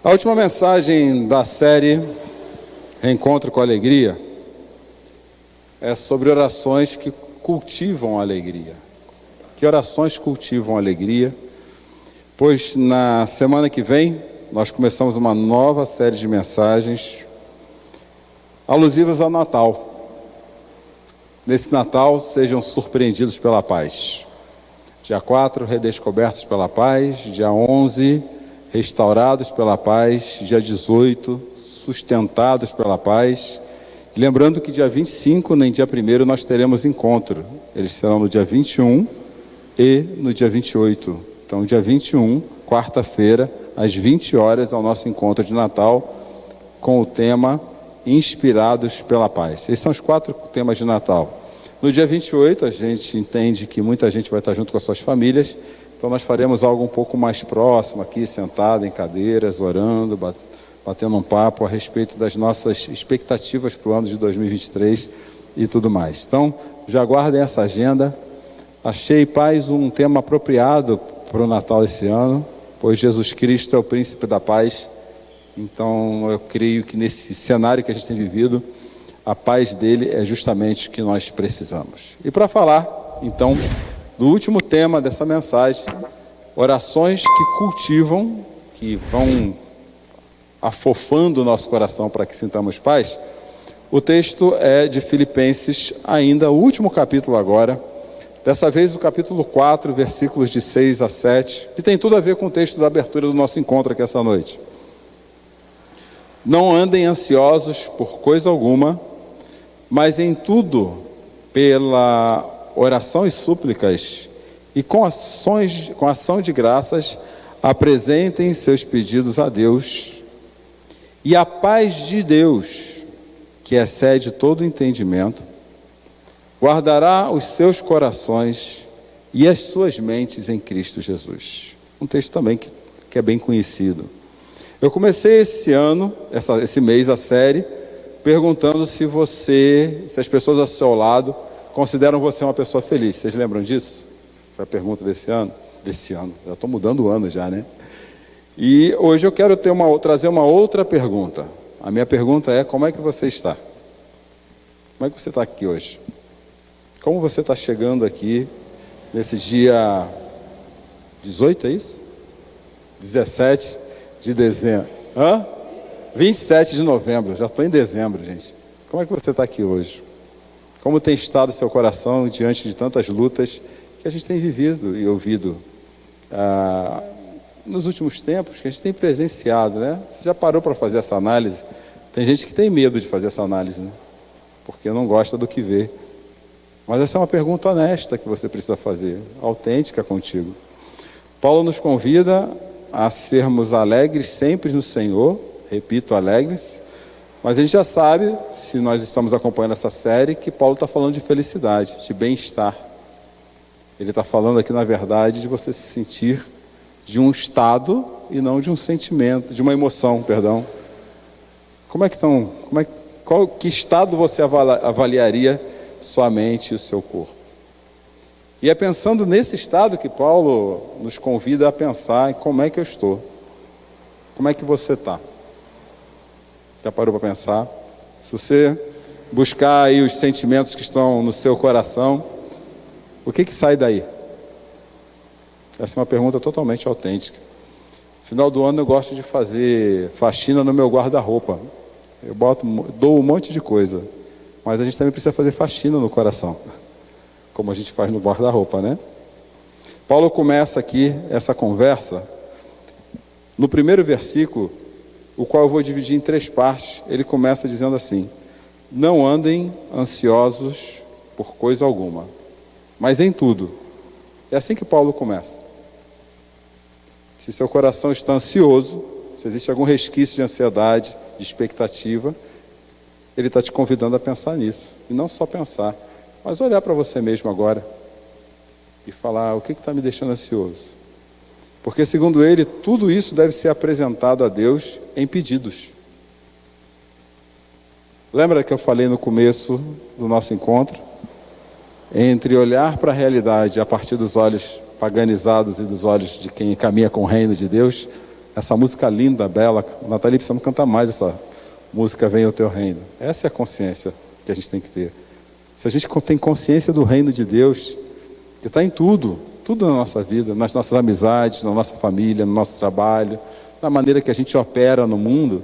A última mensagem da série Reencontro com Alegria é sobre orações que cultivam a alegria. Que orações cultivam a alegria? Pois na semana que vem nós começamos uma nova série de mensagens alusivas ao Natal. Nesse Natal, sejam surpreendidos pela paz. Dia 4, redescobertos pela paz. Dia 11, restaurados pela paz. Dia 18, sustentados pela paz. Lembrando que dia 25, nem dia 1º, nós teremos encontro. Eles serão no dia 21 e no dia 28. Então, dia 21, quarta-feira, às 20 horas, é o nosso encontro de Natal com o tema Inspirados pela Paz. Esses são os 4 temas de Natal. No dia 28, a gente entende que muita gente vai estar junto com as suas famílias, então nós faremos algo um pouco mais próximo aqui, sentado em cadeiras, orando, batendo um papo a respeito das nossas expectativas para o ano de 2023 e tudo mais. Então, já guardem essa agenda. Achei, paz, um tema apropriado para o Natal esse ano, pois Jesus Cristo é o príncipe da paz. Então, eu creio que nesse cenário que a gente tem vivido, a paz dele é justamente o que nós precisamos. E para falar, então, do último tema dessa mensagem, orações que cultivam, que vão afofando o nosso coração para que sintamos paz, o texto é de Filipenses, ainda o último capítulo agora, dessa vez o capítulo 4, versículos de 6 a 7, que tem tudo a ver com o texto da abertura do nosso encontro aqui essa noite. Não andem ansiosos por coisa alguma, mas em tudo, pela oração e súplicas, e com ação de graças, apresentem seus pedidos a Deus, e a paz de Deus, que excede todo entendimento, guardará os seus corações e as suas mentes em Cristo Jesus. Um texto também que é bem conhecido. Eu comecei esse mês, a série, perguntando se as pessoas ao seu lado consideram você uma pessoa feliz. Vocês lembram disso? Foi a pergunta desse ano. Já estou mudando o ano já, né? E hoje eu quero trazer uma outra pergunta. A minha pergunta é: como é que você está? Como é que você está aqui hoje? Como você está chegando aqui nesse dia 18, é isso? 17 de dezembro. 27 de novembro, já estou em dezembro, gente. Como é que você está aqui hoje? Como tem estado o seu coração diante de tantas lutas que a gente tem vivido e ouvido nos últimos tempos, que a gente tem presenciado, né? Você já parou para fazer essa análise? Tem gente que tem medo de fazer essa análise, né? Porque não gosta do que vê. Mas essa é uma pergunta honesta que você precisa fazer, autêntica contigo. Paulo nos convida a sermos alegres sempre no Senhor, repito, alegres, mas a gente já sabe, se nós estamos acompanhando essa série, que Paulo está falando de felicidade, de bem-estar. Ele está falando aqui, na verdade, de você se sentir de um estado e não de um sentimento, de uma emoção, perdão. Que estado você avaliaria sua mente e o seu corpo? E é pensando nesse estado que Paulo nos convida a pensar em como é que eu estou. Como é que você está? Já parou para pensar? Se você buscar aí os sentimentos que estão no seu coração, o que sai daí? Essa é uma pergunta totalmente autêntica. No final do ano eu gosto de fazer faxina no meu guarda-roupa. Eu dou um monte de coisa, mas a gente também precisa fazer faxina no coração, como a gente faz no guarda-roupa, né? Paulo começa aqui essa conversa no primeiro versículo, o qual eu vou dividir em 3 partes. Ele começa dizendo assim: não andem ansiosos por coisa alguma, mas em tudo. É assim que Paulo começa. Se seu coração está ansioso, se existe algum resquício de ansiedade, de expectativa, ele está te convidando a pensar nisso. E não só pensar, mas olhar para você mesmo agora e falar: o que está me deixando ansioso? Porque, segundo ele, tudo isso deve ser apresentado a Deus em pedidos. Lembra que eu falei no começo do nosso encontro? Entre olhar para a realidade a partir dos olhos paganizados e dos olhos de quem caminha com o reino de Deus, essa música linda, bela. Nathalie, precisamos cantar mais essa música Venha o Teu Reino. Essa é a consciência que a gente tem que ter. Se a gente tem consciência do reino de Deus, que está em tudo, tudo na nossa vida, nas nossas amizades, na nossa família, no nosso trabalho, na maneira que a gente opera no mundo,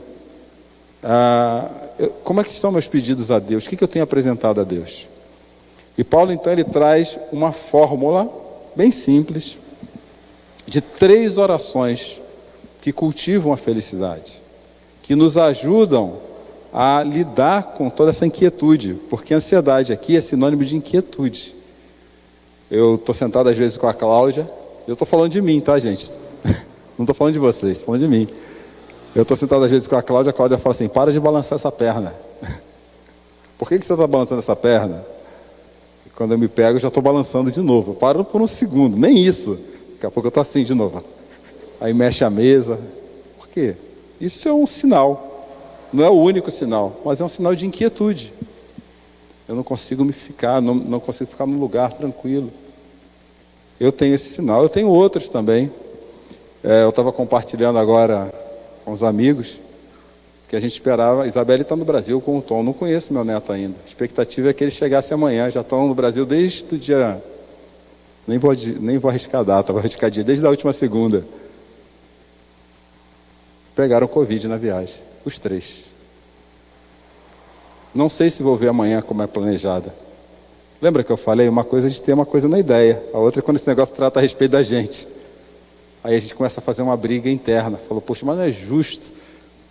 como é que estão meus pedidos a Deus? O que eu tenho apresentado a Deus? E Paulo, então, ele traz uma fórmula bem simples de 3 orações que cultivam a felicidade, que nos ajudam a lidar com toda essa inquietude, porque ansiedade aqui é sinônimo de inquietude. Eu estou sentado às vezes com a Cláudia, eu estou falando de mim, tá, gente? Não estou falando de vocês, estou falando de mim. Eu estou sentado às vezes com a Cláudia fala assim, para de balançar essa perna. Por que você está balançando essa perna? E quando eu me pego, eu já estou balançando de novo. Eu paro por um segundo, nem isso. Daqui a pouco eu estou assim de novo. Aí mexe a mesa. Por quê? Isso é um sinal. Não é o único sinal, mas é um sinal de inquietude. Eu não consigo não consigo ficar num lugar tranquilo. Eu tenho esse sinal, eu tenho outros também. Eu estava compartilhando agora com os amigos, que a gente esperava. Isabelle está no Brasil com o Tom, não conheço meu neto ainda. A expectativa é que ele chegasse amanhã, já estão no Brasil desde o dia... Nem vou arriscar a data, vou arriscar dia, desde a última segunda. Pegaram Covid na viagem, os 3. Não sei se vou ver amanhã como é planejada. Lembra que eu falei? Uma coisa é de ter uma coisa na ideia, a outra é quando esse negócio trata a respeito da gente. Aí a gente começa a fazer uma briga interna. Falou, poxa, mas não é justo.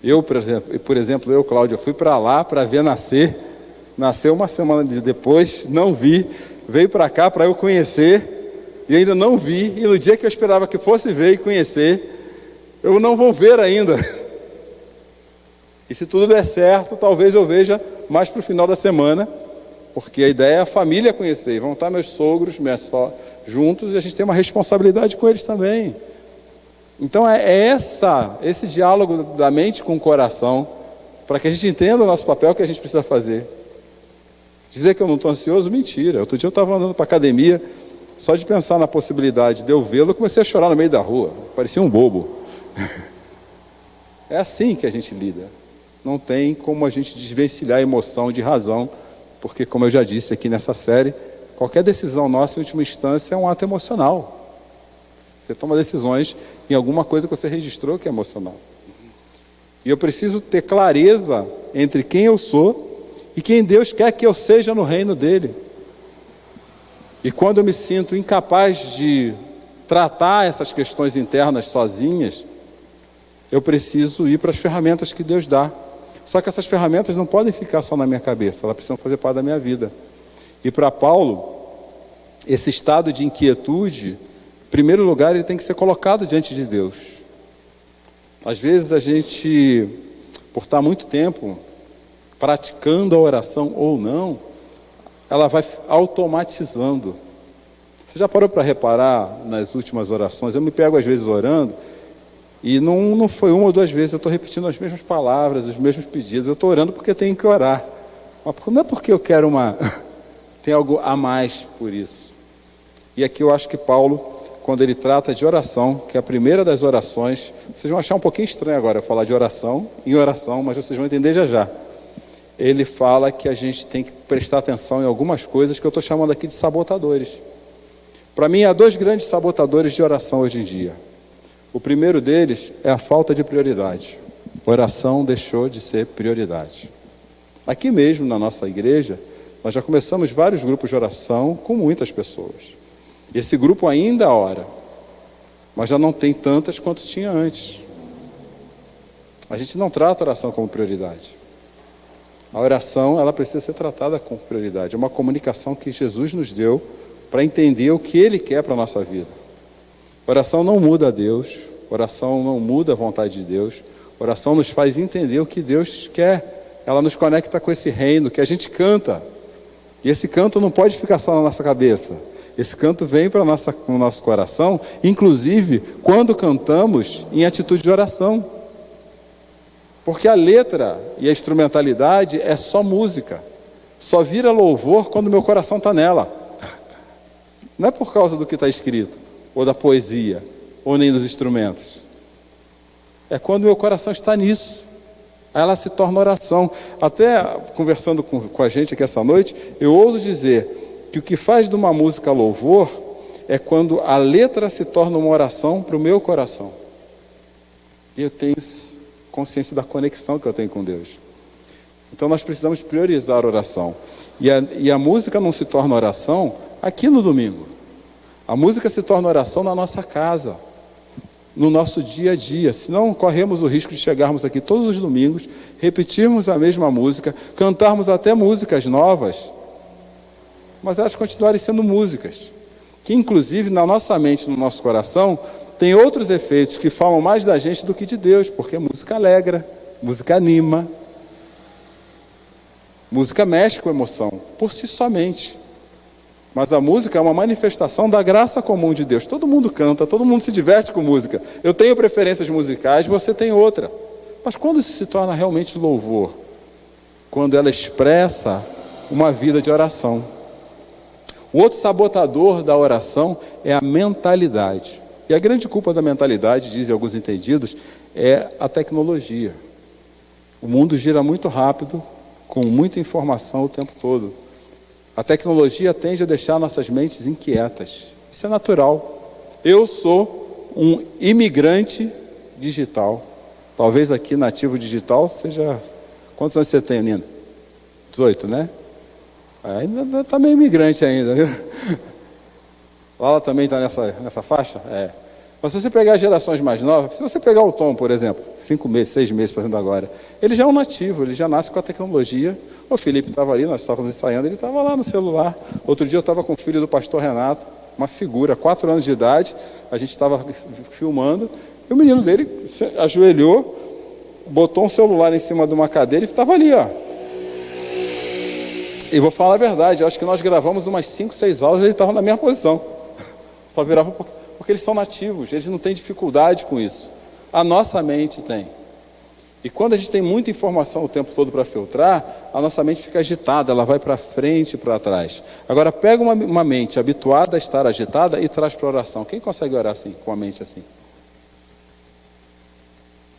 Eu, por exemplo, Cláudio, eu fui para lá para ver nascer. Nasceu uma semana depois, não vi. Veio para cá para eu conhecer e ainda não vi. E no dia que eu esperava que fosse ver e conhecer, eu não vou ver ainda. E se tudo der certo, talvez eu veja mais para o final da semana, porque a ideia é a família conhecer. Vão estar meus sogros, minhas só juntos, e a gente tem uma responsabilidade com eles também. Então é esse diálogo da mente com o coração, para que a gente entenda o nosso papel, que a gente precisa fazer. Dizer que eu não estou ansioso, mentira. Outro dia eu estava andando para a academia, só de pensar na possibilidade de eu vê-lo, eu comecei a chorar no meio da rua, parecia um bobo. É assim que a gente lida. Não tem como a gente desvencilhar a emoção de razão, porque, como eu já disse aqui nessa série, qualquer decisão nossa, em última instância, é um ato emocional. Você toma decisões em alguma coisa que você registrou que é emocional. E eu preciso ter clareza entre quem eu sou e quem Deus quer que eu seja no reino dele. E quando eu me sinto incapaz de tratar essas questões internas sozinhas, eu preciso ir para as ferramentas que Deus dá. Só que essas ferramentas não podem ficar só na minha cabeça, elas precisam fazer parte da minha vida. E para Paulo, esse estado de inquietude, em primeiro lugar, ele tem que ser colocado diante de Deus. Às vezes a gente, por estar muito tempo praticando a oração ou não, ela vai automatizando. Você já parou para reparar nas últimas orações? Eu me pego às vezes orando, e não foi 1 ou 2 vezes, eu estou repetindo as mesmas palavras, os mesmos pedidos, eu estou orando porque tenho que orar. Mas não é porque eu quero tem algo a mais por isso. E aqui eu acho que Paulo, quando ele trata de oração, que é a primeira das orações, vocês vão achar um pouquinho estranho agora eu falar de oração em oração, mas vocês vão entender já já. Ele fala que a gente tem que prestar atenção em algumas coisas que eu estou chamando aqui de sabotadores. Para mim, há 2 grandes sabotadores de oração hoje em dia. O primeiro deles é a falta de prioridade. A oração deixou de ser prioridade. Aqui mesmo, na nossa igreja, nós já começamos vários grupos de oração com muitas pessoas. Esse grupo ainda ora, mas já não tem tantas quanto tinha antes. A gente não trata a oração como prioridade. A oração, ela precisa ser tratada com prioridade. É uma comunicação que Jesus nos deu para entender o que Ele quer para a nossa vida. Oração não muda a Deus, oração não muda a vontade de Deus, oração nos faz entender o que Deus quer, ela nos conecta com esse reino que a gente canta, e esse canto não pode ficar só na nossa cabeça, esse canto vem para o nosso coração, inclusive quando cantamos em atitude de oração, porque a letra e a instrumentalidade é só música, só vira louvor quando meu coração está nela, não é por causa do que está escrito, ou da poesia, ou nem dos instrumentos. É quando meu coração está nisso. Aí ela se torna oração. Até conversando com a gente aqui essa noite, eu ouso dizer que o que faz de uma música louvor é quando a letra se torna uma oração para o meu coração. E eu tenho consciência da conexão que eu tenho com Deus. Então nós precisamos priorizar a oração. E a música não se torna oração aqui no domingo. A música se torna oração na nossa casa, no nosso dia a dia. Senão corremos o risco de chegarmos aqui todos os domingos, repetirmos a mesma música, cantarmos até músicas novas, mas elas continuarem sendo músicas, que inclusive na nossa mente, no nosso coração, tem outros efeitos que falam mais da gente do que de Deus, porque música alegra, música anima, música mexe com a emoção, por si somente. Mas a música é uma manifestação da graça comum de Deus. Todo mundo canta, todo mundo se diverte com música. Eu tenho preferências musicais, você tem outra. Mas quando isso se torna realmente louvor? Quando ela expressa uma vida de oração. O outro sabotador da oração é a mentalidade. E a grande culpa da mentalidade, dizem alguns entendidos, é a tecnologia. O mundo gira muito rápido, com muita informação o tempo todo. A tecnologia tende a deixar nossas mentes inquietas. Isso é natural. Eu sou um imigrante digital. Talvez aqui nativo digital seja... Quantos anos você tem, Nina? 18, né? Ainda está meio imigrante ainda, viu? Lala também está nessa faixa? É. Mas se você pegar gerações mais novas, se você pegar o Tom, por exemplo, 5 meses, 6 meses fazendo agora, ele já é um nativo, ele já nasce com a tecnologia. O Felipe estava ali, nós estávamos ensaiando, ele estava lá no celular. Outro dia eu estava com o filho do pastor Renato, uma figura, 4 anos de idade, a gente estava filmando, e o menino dele ajoelhou, botou um celular em cima de uma cadeira e estava ali, ó. E vou falar a verdade, eu acho que nós gravamos umas 5, 6 aulas e ele estava na mesma posição. Só virava porque eles são nativos, eles não têm dificuldade com isso. A nossa mente tem. E quando a gente tem muita informação o tempo todo para filtrar, a nossa mente fica agitada, ela vai para frente e para trás. Agora pega uma mente habituada a estar agitada e traz para a oração. Quem consegue orar assim, com a mente assim?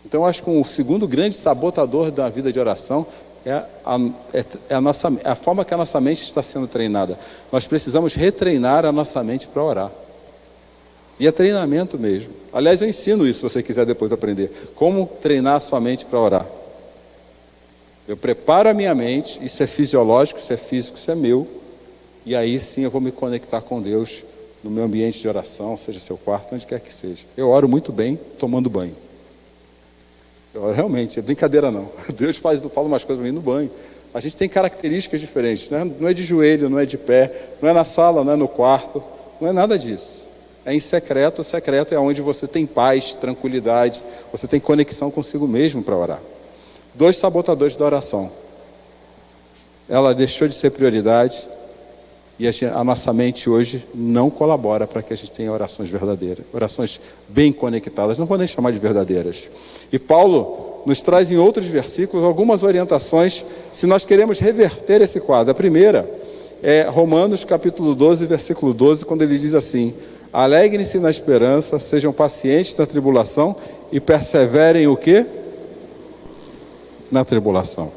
Então eu acho que o segundo grande sabotador da vida de oração é a forma que a nossa mente está sendo treinada. Nós precisamos retreinar a nossa mente para orar. E é treinamento mesmo. Aliás, eu ensino isso, se você quiser depois aprender. Como treinar a sua mente para orar. Eu preparo a minha mente, isso é fisiológico, isso é físico, isso é meu. E aí sim eu vou me conectar com Deus no meu ambiente de oração, seja seu quarto, onde quer que seja. Eu oro muito bem tomando banho. Eu oro realmente, é brincadeira não. Deus fala umas coisas para mim no banho. A gente tem características diferentes, né? Não é de joelho, não é de pé, não é na sala, não é no quarto, não é nada disso. É em secreto. O secreto é onde você tem paz, tranquilidade, você tem conexão consigo mesmo para orar. 2 sabotadores da oração. Ela deixou de ser prioridade e a nossa mente hoje não colabora para que a gente tenha orações verdadeiras, orações bem conectadas, não vou nem chamar de verdadeiras. E Paulo nos traz em outros versículos algumas orientações se nós queremos reverter esse quadro. A primeira é Romanos capítulo 12, versículo 12, quando ele diz assim: alegrem-se na esperança, sejam pacientes na tribulação e perseverem o quê? Na tribulação.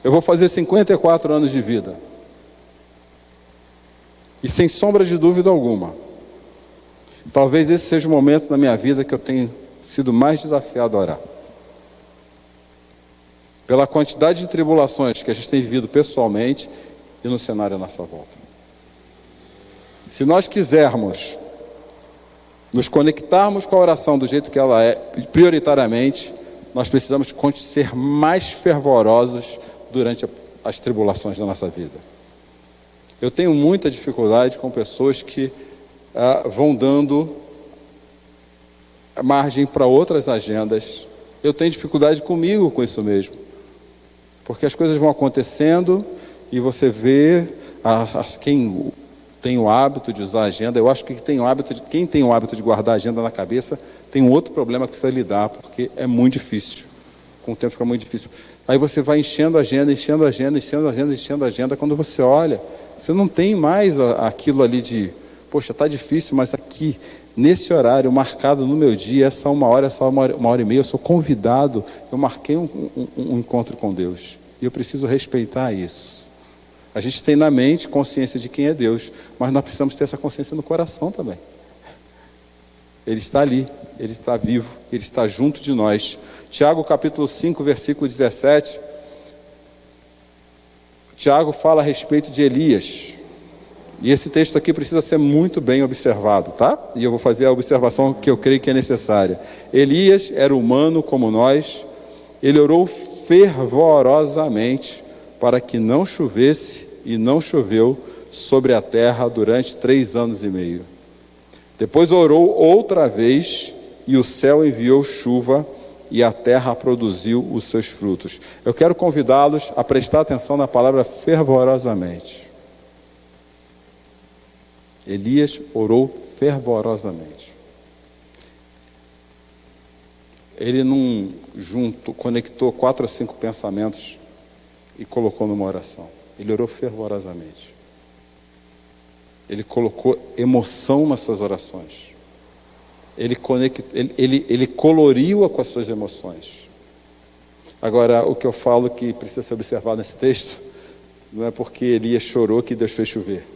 Eu vou fazer 54 anos de vida. E sem sombra de dúvida alguma, talvez esse seja o momento da minha vida que eu tenho sido mais desafiado a orar. Pela quantidade de tribulações que a gente tem vivido pessoalmente e no cenário à nossa volta. Se nós quisermos nos conectarmos com a oração do jeito que ela é, prioritariamente, nós precisamos ser mais fervorosos durante as tribulações da nossa vida. Eu tenho muita dificuldade com pessoas que vão dando margem para outras agendas. Eu tenho dificuldade comigo com isso mesmo. Porque as coisas vão acontecendo e você vê quem tem o hábito de usar a agenda. Eu acho que quem tem o hábito de guardar a agenda na cabeça tem um outro problema que precisa lidar, porque é muito difícil. Com o tempo fica muito difícil. Aí você vai enchendo a agenda, quando você olha, você não tem mais aquilo ali de, poxa, está difícil, mas aqui nesse horário marcado no meu dia, essa uma hora e meia, eu sou convidado, eu marquei um encontro com Deus. E eu preciso respeitar isso. A gente tem na mente consciência de quem é Deus, mas nós precisamos ter essa consciência no coração também. Ele está ali, Ele está vivo, Ele está junto de nós. Tiago capítulo 5, versículo 17. Tiago fala a respeito de Elias. E esse texto aqui precisa ser muito bem observado, tá? E eu vou fazer a observação que eu creio que é necessária. Elias era humano como nós. Ele orou fervorosamente para que não chovesse, e não choveu sobre a terra durante 3 anos e meio. Depois orou outra vez, e o céu enviou chuva, e a terra produziu os seus frutos. Eu quero convidá-los a prestar atenção na palavra fervorosamente. Elias orou fervorosamente. Ele não conectou 4 ou 5 pensamentos e colocou numa oração. Ele orou fervorosamente. Ele colocou emoção nas suas orações. Ele coloriu-a com as suas emoções. Agora, o que eu falo que precisa ser observado nesse texto, não é porque Elias chorou que Deus fez chover.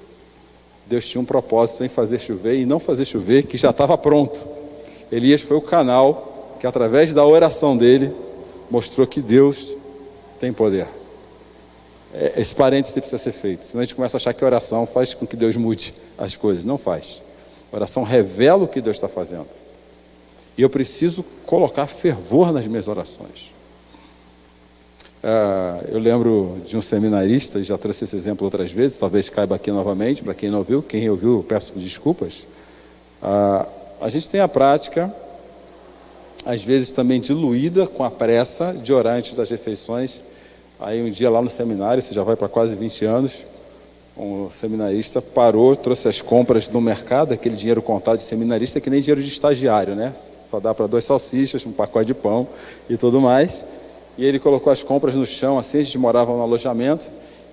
Deus tinha um propósito em fazer chover e não fazer chover, que já estava pronto. Elias foi o canal que, através da oração dele, mostrou que Deus tem poder. Esse parêntese precisa ser feito, senão a gente começa a achar que a oração faz com que Deus mude as coisas. Não faz. A oração revela o que Deus está fazendo. E eu preciso colocar fervor nas minhas orações. Eu lembro de um seminarista, e já trouxe esse exemplo outras vezes, talvez caiba aqui novamente, para quem não ouviu. Quem ouviu, eu peço desculpas. A gente tem a prática, às vezes também diluída com a pressa, de orar antes das refeições. Aí um dia lá no seminário, você já vai para quase 20 anos, um seminarista parou, trouxe as compras no mercado, aquele dinheiro contado de seminarista, que nem dinheiro de estagiário, né? Só dá para 2 salsichas, um pacote de pão e tudo mais. E ele colocou as compras no chão, assim, a gente morava no alojamento,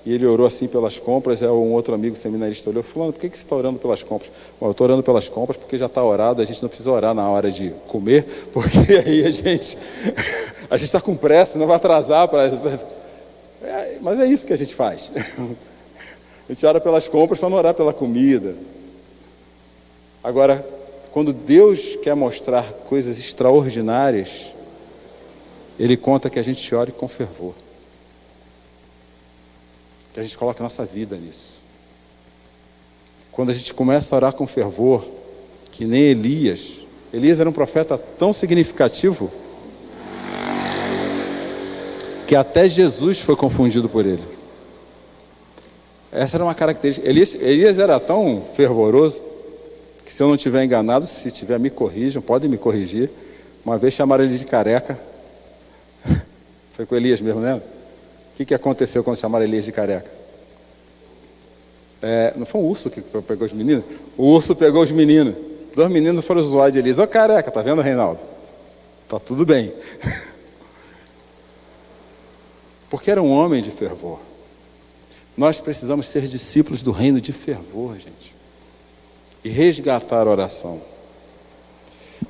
e ele orou assim pelas compras. Um outro amigo seminarista olhou, falando: por que você está orando pelas compras? Bom, eu estou orando pelas compras porque já está orado, a gente não precisa orar na hora de comer, porque aí a gente está com pressa, não vai atrasar. Mas é isso que a gente faz. A gente ora pelas compras para não orar pela comida. Agora, quando Deus quer mostrar coisas extraordinárias, Ele conta que a gente ore com fervor. Que a gente coloque a nossa vida nisso. Quando a gente começa a orar com fervor, que nem Elias. Elias era um profeta tão significativo que até Jesus foi confundido por ele. Essa era uma característica. Elias era tão fervoroso que, se eu não estiver enganado, se tiver, me corrijam, podem me corrigir. Uma vez chamaram ele de careca. Foi com Elias mesmo, né? O que aconteceu quando chamaram Elias de careca? Não foi um urso que pegou os meninos? O urso pegou os meninos. 2 meninos foram zoar de Elias. Ô careca, tá vendo, Reinaldo? Tá tudo bem. Porque era um homem de fervor. Nós precisamos ser discípulos do reino de fervor, gente. E resgatar a oração.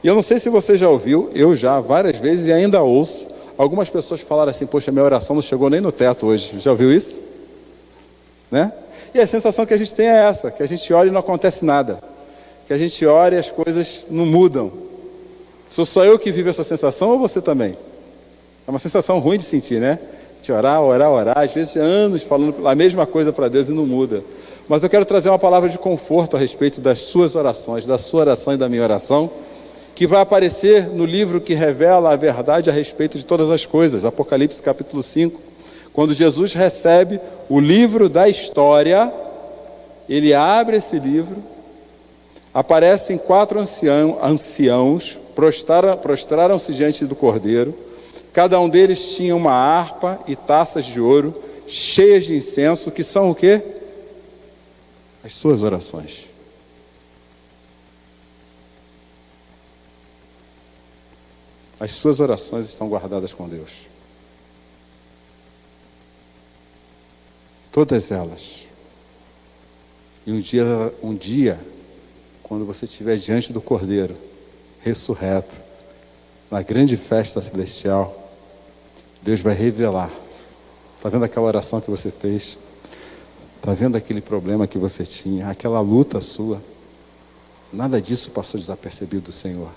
E eu não sei se você já ouviu, eu já várias vezes e ainda ouço, algumas pessoas falaram assim: poxa, minha oração não chegou nem no teto hoje. Já ouviu isso? Né? E a sensação que a gente tem é essa, que a gente ora e não acontece nada. Que a gente ora e as coisas não mudam. Sou só eu que vivo essa sensação ou você também? É uma sensação ruim de sentir, né? De orar, às vezes anos falando a mesma coisa para Deus e não muda. Mas eu quero trazer uma palavra de conforto a respeito das suas orações, da sua oração e da minha oração, que vai aparecer no livro que revela a verdade a respeito de todas as coisas, Apocalipse capítulo 5. Quando Jesus recebe o livro da história, ele abre esse livro, aparecem 4 anciãos, prostraram-se diante do Cordeiro. Cada um deles tinha uma harpa e taças de ouro, cheias de incenso, que são o quê? As suas orações. As suas orações estão guardadas com Deus. Todas elas. E um dia, quando você estiver diante do Cordeiro, ressurreto, na grande festa celestial, Deus vai revelar. Está vendo aquela oração que você fez? Está vendo aquele problema que você tinha? Aquela luta sua? Nada disso passou desapercebido do Senhor.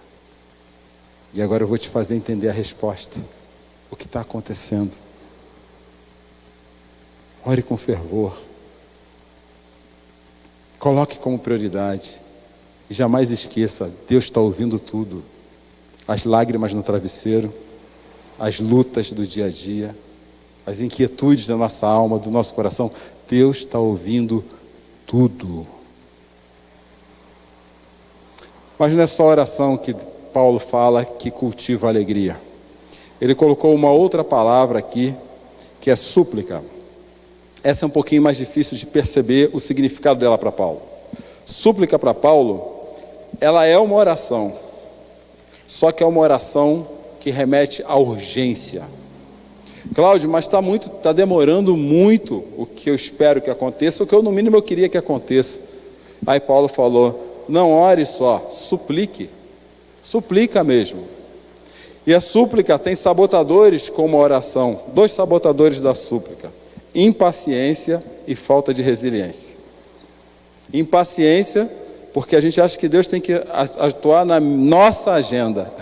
E agora eu vou te fazer entender a resposta. O que está acontecendo? Ore com fervor. Coloque como prioridade. E jamais esqueça, Deus está ouvindo tudo. As lágrimas no travesseiro, as lutas do dia a dia, as inquietudes da nossa alma, do nosso coração. Deus está ouvindo tudo. Mas não é só a oração que Paulo fala que cultiva a alegria. Ele colocou uma outra palavra aqui, que é súplica. Essa é um pouquinho mais difícil de perceber o significado dela para Paulo. Súplica para Paulo, ela é uma oração, só que é uma oração que remete à urgência. Cláudio, mas está demorando muito o que eu espero que aconteça, o que eu no mínimo eu queria que aconteça. Aí Paulo falou, não ore só, suplique. Suplica mesmo. E a súplica tem sabotadores como a oração. 2 sabotadores da súplica. Impaciência e falta de resiliência. Impaciência, porque a gente acha que Deus tem que atuar na nossa agenda.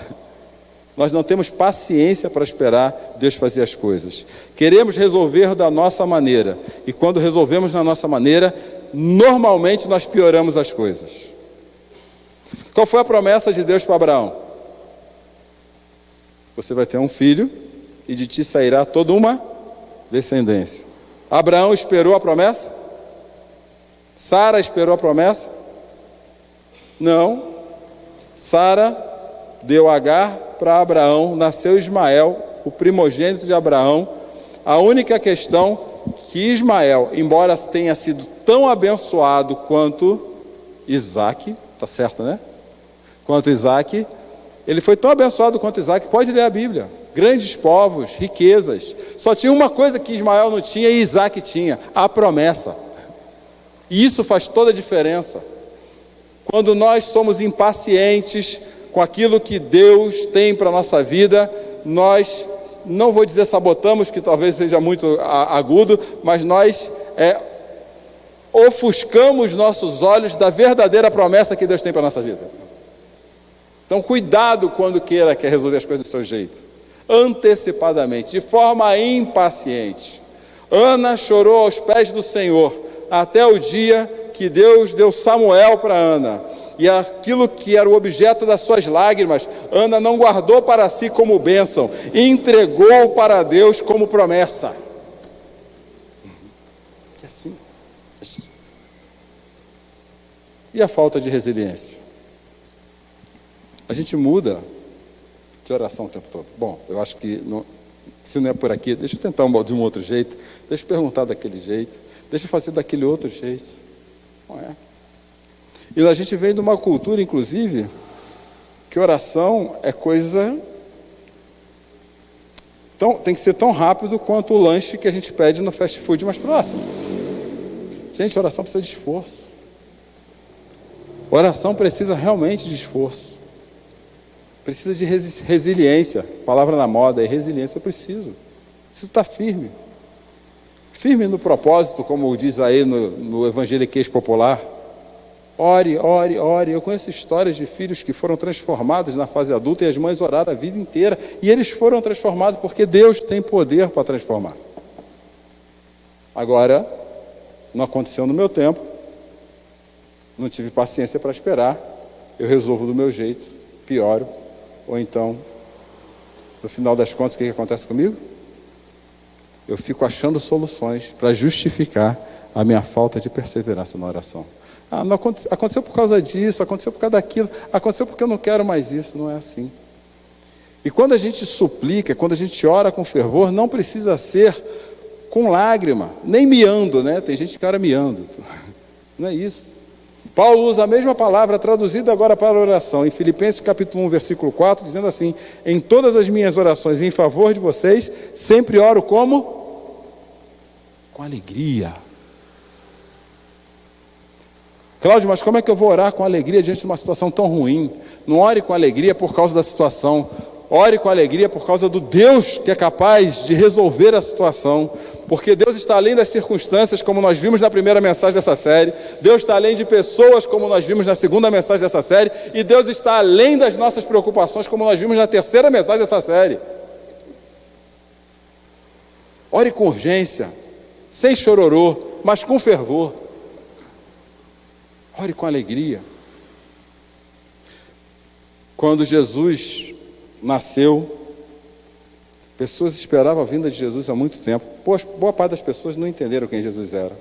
Nós não temos paciência para esperar Deus fazer as coisas. Queremos resolver da nossa maneira. E quando resolvemos da nossa maneira, normalmente nós pioramos as coisas. Qual foi a promessa de Deus para Abraão? Você vai ter um filho e de ti sairá toda uma descendência. Abraão esperou a promessa? Sara esperou a promessa? Não. Sara deu Agar para Abraão, nasceu Ismael, o primogênito de Abraão. A única questão que Ismael, embora tenha sido tão abençoado quanto Isaac, tá certo, né? Quanto Isaac, ele foi tão abençoado quanto Isaac, pode ler a Bíblia. Grandes povos, riquezas. Só tinha uma coisa que Ismael não tinha e Isaac tinha, a promessa. E isso faz toda a diferença. Quando nós somos impacientes com aquilo que Deus tem para a nossa vida, nós, não vou dizer sabotamos, que talvez seja muito agudo, mas nós ofuscamos nossos olhos da verdadeira promessa que Deus tem para a nossa vida. Então, cuidado quando quer resolver as coisas do seu jeito. Antecipadamente, de forma impaciente. Ana chorou aos pés do Senhor, até o dia que Deus deu Samuel para Ana. E aquilo que era o objeto das suas lágrimas, Ana não guardou para si como bênção, entregou para Deus como promessa. É assim. E a falta de resiliência? A gente muda de oração o tempo todo. Bom, eu acho que se não é por aqui, deixa eu tentar de um outro jeito, deixa eu perguntar daquele jeito, deixa eu fazer daquele outro jeito. Não é? E a gente vem de uma cultura, inclusive, que oração é coisa... tem que ser tão rápido quanto o lanche que a gente pede no fast food mais próximo. Gente, oração precisa de esforço. Oração precisa realmente de esforço. Precisa de resiliência. Palavra na moda é resiliência. Eu preciso estar firme. Firme no propósito, como diz aí no evangeliquez popular. Ore, ore, ore. Eu conheço histórias de filhos que foram transformados na fase adulta e as mães oraram a vida inteira. E eles foram transformados porque Deus tem poder para transformar. Agora, não aconteceu no meu tempo. Não tive paciência para esperar. Eu resolvo do meu jeito, pioro. Ou então, no final das contas, o que acontece comigo? Eu fico achando soluções para justificar a minha falta de perseverança na oração. Não aconteceu por causa disso, aconteceu por causa daquilo, aconteceu porque eu não quero mais isso. Não é assim. E quando a gente suplica, quando a gente ora com fervor, não precisa ser com lágrima, nem miando, né? Tem gente que ora miando. Não é isso. Paulo usa a mesma palavra, traduzida agora para a oração, em Filipenses capítulo 1, versículo 4, dizendo assim: em todas as minhas orações em favor de vocês, sempre oro como? Com alegria. Cláudio, mas como é que eu vou orar com alegria diante de uma situação tão ruim? Não ore com alegria por causa da situação. Ore com alegria por causa do Deus que é capaz de resolver a situação. Porque Deus está além das circunstâncias, como nós vimos na primeira mensagem dessa série. Deus está além de pessoas, como nós vimos na segunda mensagem dessa série. E Deus está além das nossas preocupações, como nós vimos na terceira mensagem dessa série. Ore com urgência, sem chororô, mas com fervor. Ore com alegria. Quando Jesus nasceu, pessoas esperavam a vinda de Jesus há muito tempo. Boa parte das pessoas não entenderam quem Jesus era.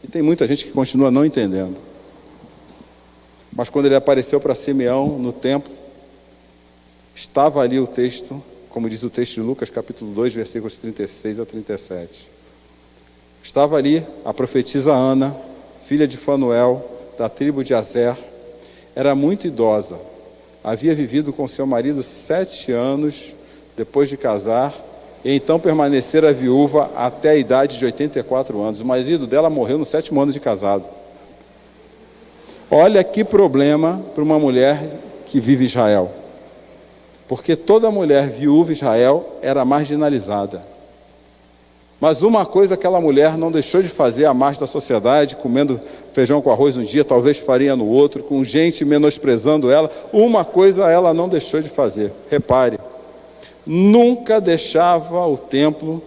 E tem muita gente que continua não entendendo. Mas quando ele apareceu para Simeão no templo, estava ali o texto, como diz o texto de Lucas, capítulo 2, versículos 36 a 37. Estava ali a profetisa Ana, filha de Fanuel, da tribo de Azer. Era muito idosa. Havia vivido com seu marido 7 anos depois de casar, e então permanecera viúva até a idade de 84 anos. O marido dela morreu no 7º ano de casado. Olha que problema para uma mulher que vive em Israel. Porque toda mulher viúva em Israel era marginalizada. Mas uma coisa aquela mulher não deixou de fazer à margem da sociedade, comendo feijão com arroz um dia, talvez farinha no outro, com gente menosprezando ela, uma coisa ela não deixou de fazer. Repare, nunca deixava o templo,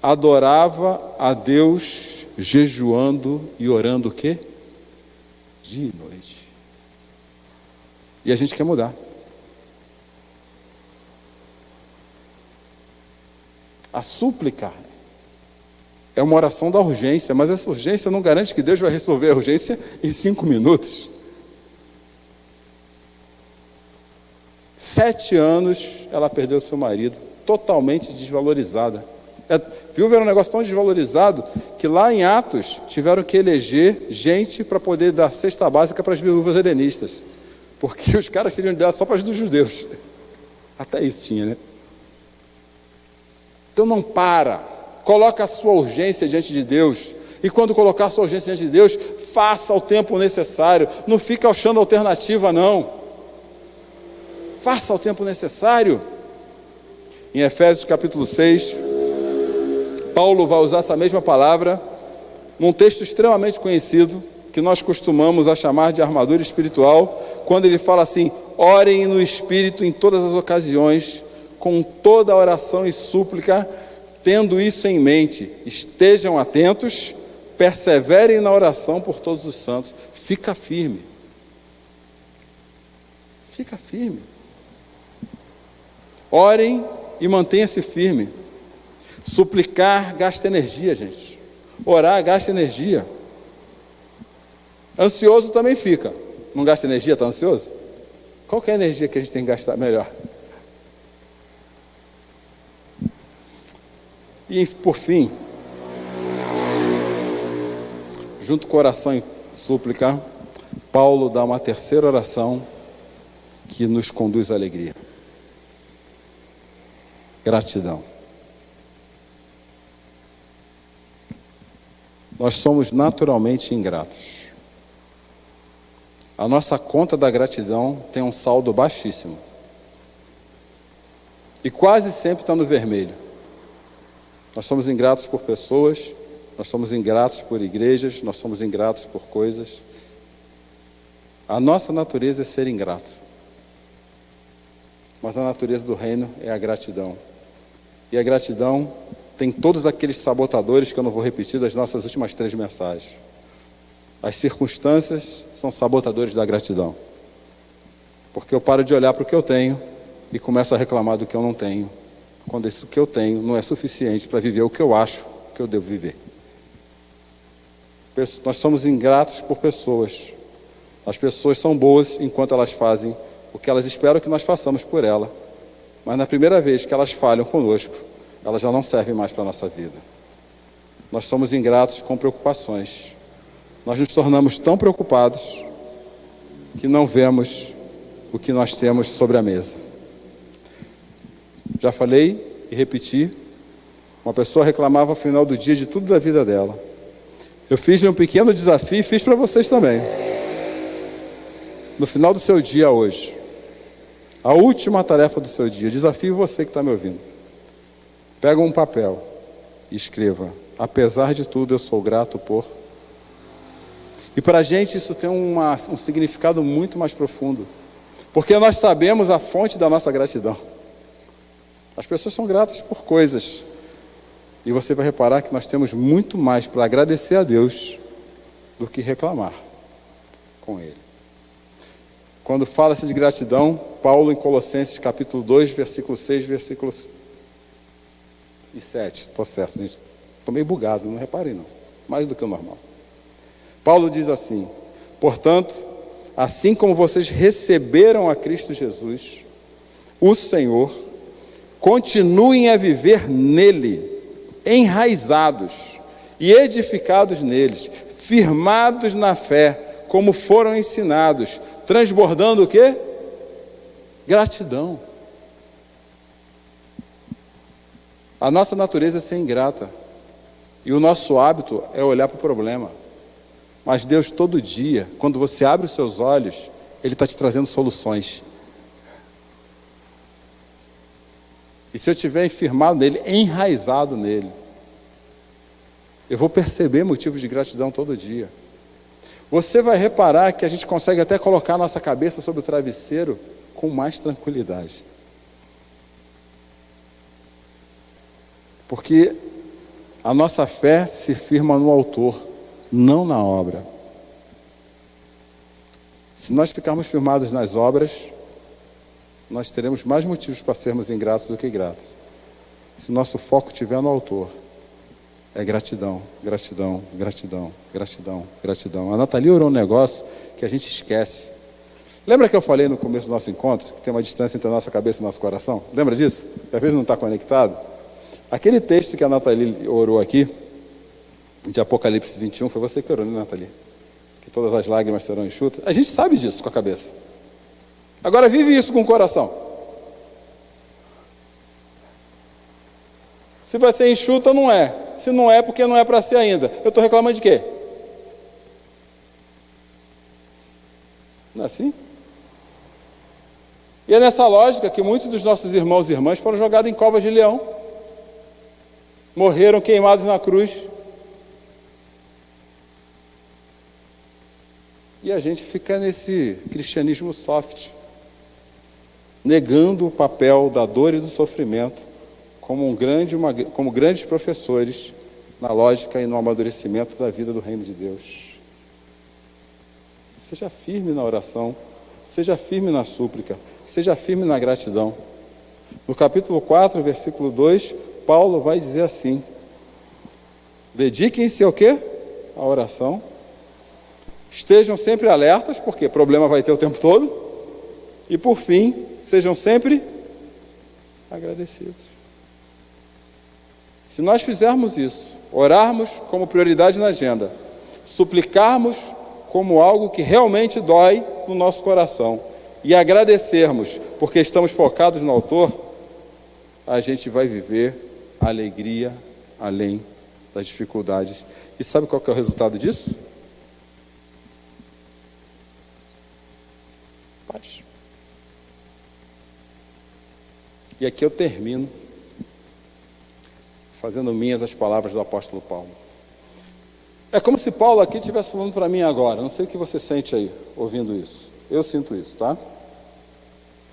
adorava a Deus jejuando e orando o quê? Dia e noite. E a gente quer mudar. A súplica é uma oração da urgência, mas essa urgência não garante que Deus vai resolver a urgência em 5 minutos. 7 anos ela perdeu seu marido, totalmente desvalorizada. Viúva era um negócio tão desvalorizado que lá em Atos tiveram que eleger gente para poder dar cesta básica para as viúvas helenistas, porque os caras queriam dar só para as dos judeus. Até isso tinha, né? Então não para. Coloca a sua urgência diante de Deus. E quando colocar a sua urgência diante de Deus, faça o tempo necessário. Não fica achando alternativa, não. Faça o tempo necessário. Em Efésios capítulo 6, Paulo vai usar essa mesma palavra num texto extremamente conhecido, que nós costumamos a chamar de armadura espiritual, quando ele fala assim: orem no Espírito em todas as ocasiões, com toda a oração e súplica, tendo isso em mente, estejam atentos, perseverem na oração por todos os santos. Fica firme. Fica firme. Orem e mantenha-se firme. Suplicar gasta energia, gente. Orar gasta energia. Ansioso também fica. Não gasta energia, está ansioso? Qual que é a energia que a gente tem que gastar melhor? E, por fim, junto com oração e súplica, Paulo dá uma terceira oração que nos conduz à alegria. Gratidão. Nós somos naturalmente ingratos. A nossa conta da gratidão tem um saldo baixíssimo. E quase sempre está no vermelho. Nós somos ingratos por pessoas, nós somos ingratos por igrejas, nós somos ingratos por coisas. A nossa natureza é ser ingrato. Mas a natureza do reino é a gratidão. E a gratidão tem todos aqueles sabotadores que eu não vou repetir das nossas últimas 3 mensagens. As circunstâncias são sabotadores da gratidão. Porque eu paro de olhar para o que eu tenho e começo a reclamar do que eu não tenho, quando isso que eu tenho não é suficiente para viver o que eu acho que eu devo viver. Nós somos ingratos por pessoas. As pessoas são boas enquanto elas fazem o que elas esperam que nós façamos por ela. Mas na primeira vez que elas falham conosco, elas já não servem mais para a nossa vida. Nós somos ingratos com preocupações. Nós nos tornamos tão preocupados que não vemos o que nós temos sobre a mesa. Já falei e repeti, uma pessoa reclamava ao final do dia de tudo da vida dela. Eu fiz um pequeno desafio e fiz para vocês também. no final do seu dia hoje, a última tarefa do seu dia, desafio você que está me ouvindo. Pega um papel e escreva: apesar de tudo, eu sou grato por... E para a gente isso tem um significado muito mais profundo, porque nós sabemos a fonte da nossa gratidão. As pessoas são gratas por coisas, e você vai reparar que nós temos muito mais para agradecer a Deus do que reclamar com Ele. Quando fala-se de gratidão, Paulo em Colossenses capítulo 2, versículo 6, versículo 7. Estou certo, gente. Estou meio bugado, não reparem não. Mais do que o normal. Paulo diz assim: portanto, assim como vocês receberam a Cristo Jesus, o Senhor, continuem a viver nele, enraizados e edificados neles, firmados na fé, como foram ensinados, transbordando o quê? Gratidão. A nossa natureza é ser ingrata, e o nosso hábito é olhar para o problema. Mas Deus, todo dia, quando você abre os seus olhos, Ele está te trazendo soluções. E se eu estiver firmado nele, enraizado nele, eu vou perceber motivos de gratidão todo dia. Você vai reparar que a gente consegue até colocar a nossa cabeça sobre o travesseiro com mais tranquilidade. Porque a nossa fé se firma no autor, não na obra. Se nós ficarmos firmados nas obras, nós teremos mais motivos para sermos ingratos do que gratos. Se o nosso foco estiver no autor, é gratidão, gratidão, gratidão, gratidão, gratidão. A Nathalie orou um negócio que a gente esquece. Lembra que eu falei no começo do nosso encontro, que tem uma distância entre a nossa cabeça e o nosso coração? Lembra disso? Que às vezes não está conectado? Aquele texto que a Nathalie orou aqui, de Apocalipse 21, foi você que orou, né, Nathalie? Que todas as lágrimas serão enxutas. A gente sabe disso com a cabeça. Agora vive isso com o coração. Se vai ser enxuta, não é. Se não é, porque não é para ser ainda. Eu estou reclamando de quê? Não é assim? E é nessa lógica que muitos dos nossos irmãos e irmãs foram jogados em covas de leão. Morreram queimados na cruz. E a gente fica nesse cristianismo soft, negando o papel da dor e do sofrimento como grandes professores na lógica e no amadurecimento da vida do reino de Deus. Seja firme na oração, seja firme na súplica, seja firme na gratidão. No capítulo 4, versículo 2, Paulo vai dizer assim: dediquem-se ao quê? À oração. Estejam sempre alertas, porque problema vai ter o tempo todo. E por fim, sejam sempre agradecidos. Se nós fizermos isso, orarmos como prioridade na agenda, suplicarmos como algo que realmente dói no nosso coração e agradecermos porque estamos focados no autor, a gente vai viver a alegria além das dificuldades. E sabe qual que é o resultado disso? Paz. E aqui eu termino fazendo minhas as palavras do apóstolo Paulo. É como se Paulo aqui estivesse falando para mim agora. Não sei o que você sente aí, ouvindo isso. Eu sinto isso, tá?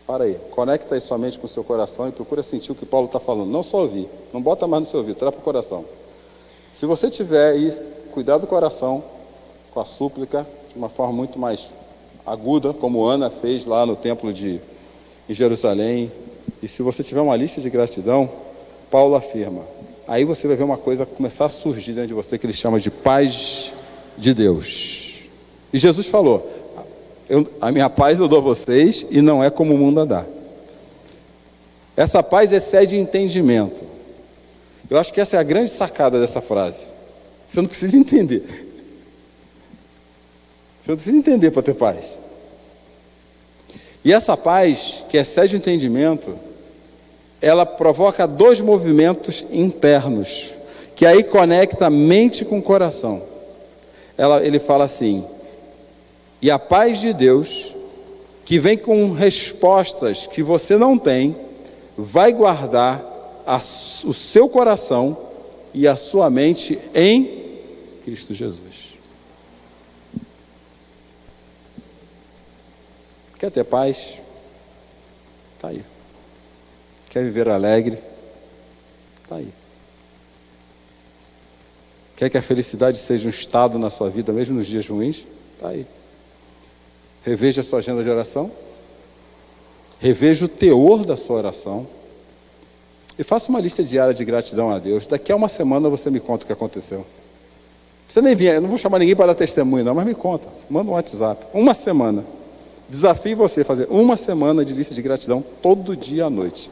Para aí, conecta aí sua mente com o seu coração e procura sentir o que Paulo está falando. Não só ouvir, não bota mais no seu ouvido, traz para o coração. Se você tiver aí, cuidar do coração, com a súplica, de uma forma muito mais aguda, como Ana fez lá no templo em Jerusalém. E se você tiver uma lista de gratidão, Paulo afirma, aí você vai ver uma coisa começar a surgir dentro de você que ele chama de paz de Deus. E Jesus falou, a minha paz eu dou a vocês e não é como o mundo dá. Essa paz excede entendimento. Eu acho que essa é a grande sacada dessa frase. Você não precisa entender. Você não precisa entender para ter paz. E essa paz, que excede o entendimento, ela provoca dois movimentos internos, que aí conecta a mente com o coração. Ele fala assim, e a paz de Deus, que vem com respostas que você não tem, vai guardar o seu coração e a sua mente em Cristo Jesus. Quer ter paz? Está aí. Quer viver alegre? Está aí. Quer que a felicidade seja um estado na sua vida, mesmo nos dias ruins? Está aí. Reveja a sua agenda de oração. Reveja o teor da sua oração. E faça uma lista diária de gratidão a Deus. Daqui a uma semana você me conta o que aconteceu. Você nem vinha, eu não vou chamar ninguém para dar testemunho não, mas me conta. Manda um WhatsApp. Uma semana. Desafio você a fazer uma semana de lista de gratidão todo dia à noite.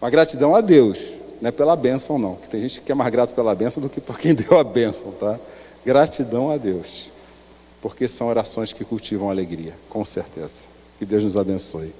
Uma gratidão a Deus, não é pela bênção não, que tem gente que é mais grato pela bênção do que por quem deu a bênção, tá? Gratidão a Deus, porque são orações que cultivam alegria, com certeza. Que Deus nos abençoe.